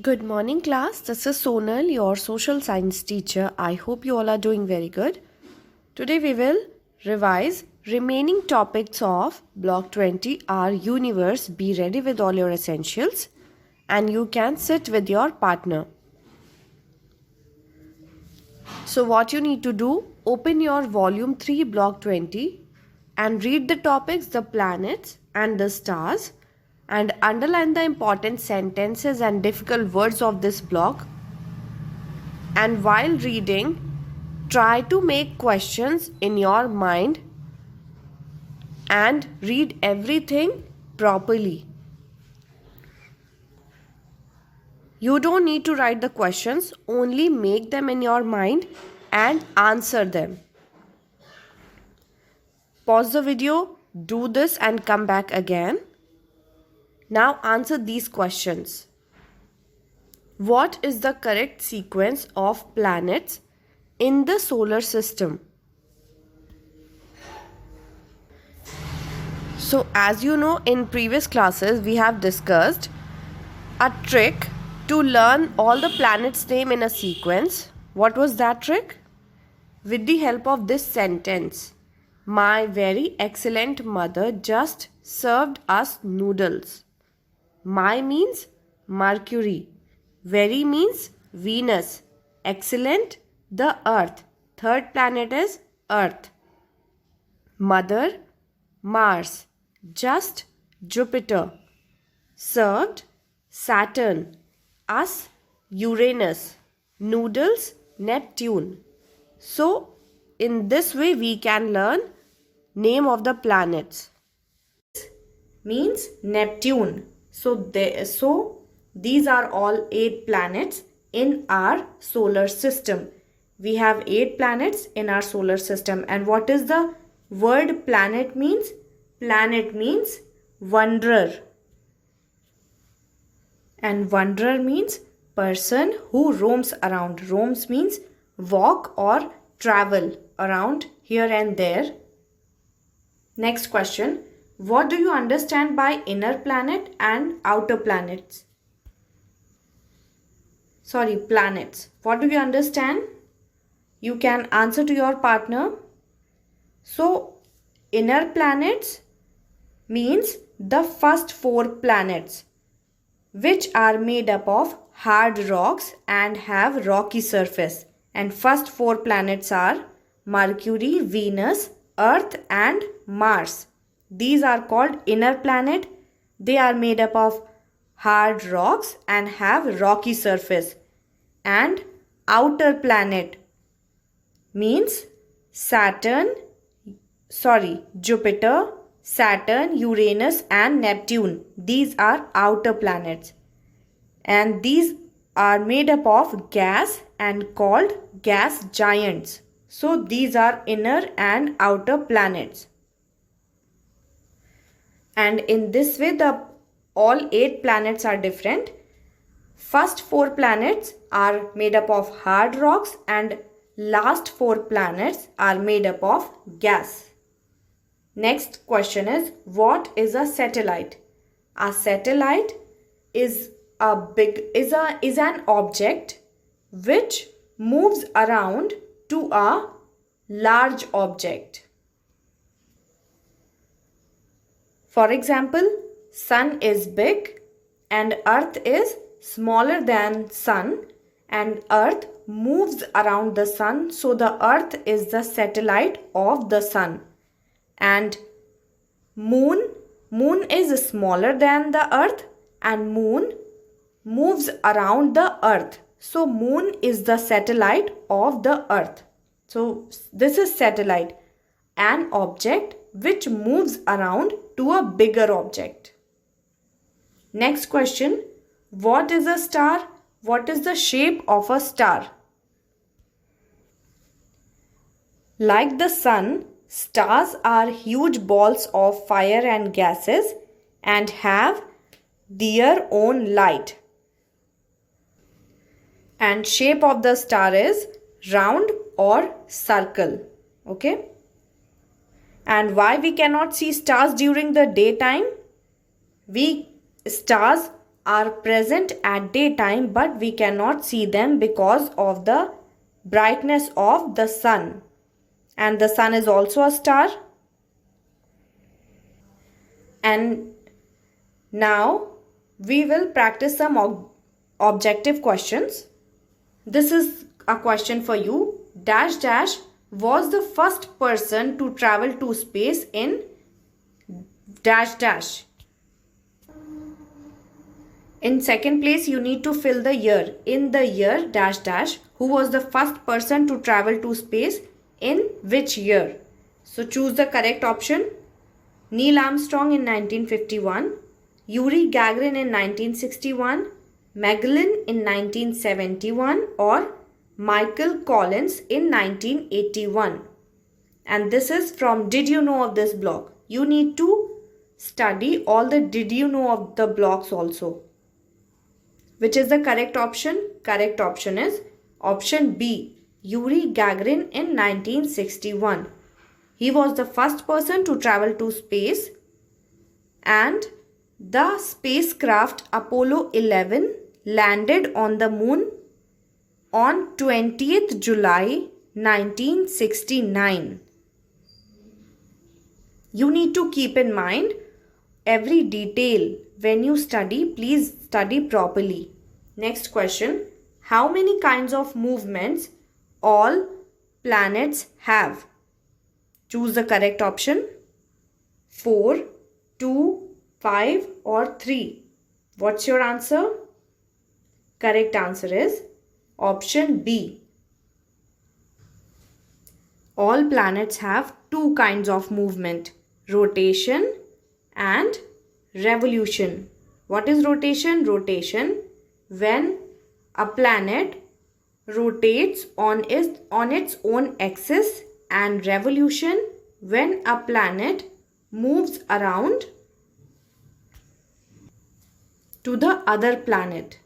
Good morning, class. This is Sonal, your social science teacher. I hope you all are doing very good. Today we will revise remaining topics of Block 20, our universe. Be ready with all your essentials and you can sit with your partner. So what you need to do, open your volume 3 Block 20 and read the topics, the planets and the stars, and underline the important sentences and difficult words of this block. And while reading, try to make questions in your mind and read everything properly. You don't need to write the questions, only make them in your mind and answer them. Pause the video, do this and come back again. Now answer these questions. What is the correct sequence of planets in the solar system? So as you know, in previous classes we have discussed a trick to learn all the planets' name in a sequence. What was that trick? With the help of this sentence, my very excellent mother just served us noodles. My means Mercury. Very means Venus. Excellent, the Earth. Third planet is Earth. Mother, Mars. Just, Jupiter. Served, Saturn. Us, Uranus. Noodles, Neptune. So, in this way we can learn name of the planets. Means Neptune. So these are all 8 planets in our solar system. We have 8 planets in our solar system. And what is the word planet means? Planet means wanderer. And wanderer means person who roams around. Roams means walk or travel around here and there. Next question. What do you understand by inner planet and outer planets? Planets. What do you understand? You can answer to your partner. So, inner planets means the first 4 planets, which are made up of hard rocks and have rocky surface. And first 4 planets are Mercury, Venus, Earth and Mars. These are called inner planet. They are made up of hard rocks and have rocky surface. And outer planet means Jupiter, Saturn, Uranus and Neptune. These are outer planets. And these are made up of gas and called gas giants. So these are inner and outer planets. And in this way all 8 planets are different. First 4 planets are made up of hard rocks and last 4 planets are made up of gas. Next question is, what is a satellite? A satellite is an object which moves around to a large object. For example, sun is big and earth is smaller than sun, and earth moves around the sun, so the earth is the satellite of the sun. And moon is smaller than the earth and moon moves around the earth, so moon is the satellite of the earth. So this is satellite, an object which moves around to a bigger object. Next question. What is a star? What is the shape of a star? Like the sun, stars are huge balls of fire and gases and have their own light. And shape of the star is round or circle. Okay? And why we cannot see stars during the daytime? Stars are present at daytime, but we cannot see them because of the brightness of the sun. And the sun is also a star. And now we will practice some objective questions. This is a question for you. Dash dash was the first person to travel to space in dash dash. In second place, you need to fill the year. In the year dash dash, who was the first person to travel to space in which year? So choose the correct option. Neil Armstrong in 1951, Yuri Gagarin in 1961, Magellan in 1971, or Michael Collins in 1981. And this is from Did You Know of this blog. You need to study all the Did You Know of the blogs also. Which is the correct option? Correct option is option B, Yuri Gagarin in 1961. He was the first person to travel to space, and the spacecraft Apollo 11 landed on the moon on 20th July 1969. You need to keep in mind every detail. When you study, please study properly. Next question. How many kinds of movements all planets have? Choose the correct option. 4, 2, 5 or 3. What's your answer? Correct answer is option B. All planets have two kinds of movement, rotation and revolution. What is rotation? Rotation, when a planet rotates on its own axis, and revolution, when a planet moves around to the other planet.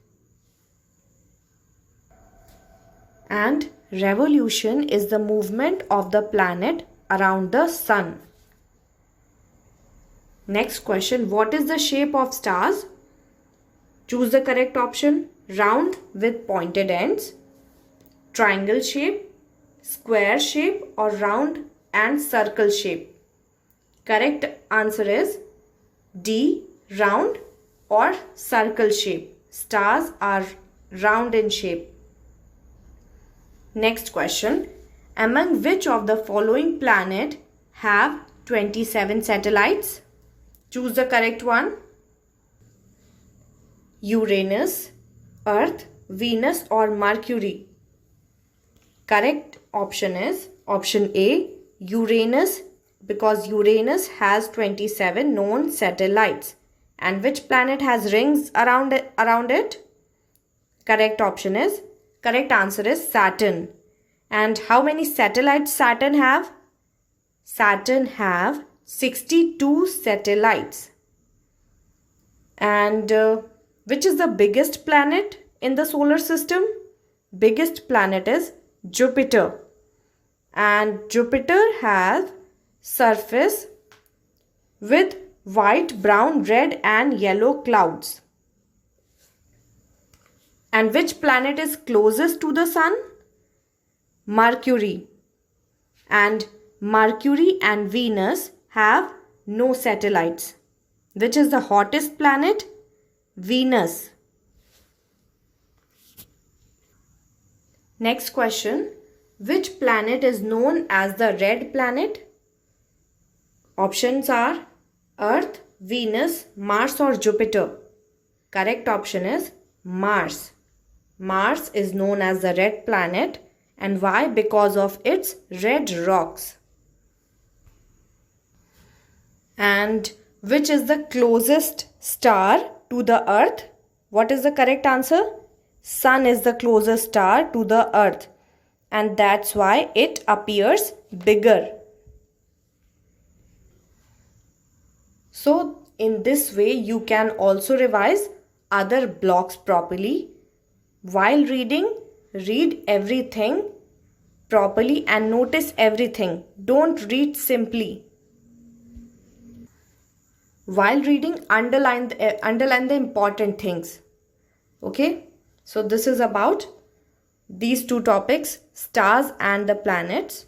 And revolution is the movement of the planet around the sun. Next question. What is the shape of stars? Choose the correct option. Round with pointed ends, triangle shape, square shape, or round and circle shape. Correct answer is D, round or circle shape. Stars are round in shape. Next question. Among which of the following planet have 27 satellites? Choose the correct one. Uranus, Earth, Venus or Mercury? Correct option is option A, Uranus, because Uranus has 27 known satellites. And which planet has rings around it? Correct answer is Saturn. And how many satellites Saturn have? Saturn have 62 satellites. And which is the biggest planet in the solar system? Biggest planet is Jupiter. And Jupiter has surface with white, brown, red and yellow clouds. And which planet is closest to the sun? Mercury. And Mercury and Venus have no satellites. Which is the hottest planet? Venus. Next question. Which planet is known as the red planet? Options are Earth, Venus, Mars or Jupiter. Correct option is Mars. Mars is known as the red planet. And why? Because of its red rocks. And which is the closest star to the Earth? What is the correct answer? Sun is the closest star to the Earth. And that's why it appears bigger. So in this way you can also revise other blocks properly. While reading, read everything properly and notice everything. Don't read simply. While reading, underline the important things. Okay, so this is about these two topics, stars and the planets.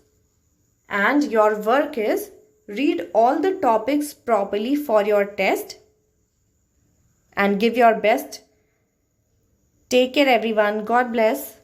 And your work is read all the topics properly for your test and give your best. Take care everyone. God bless.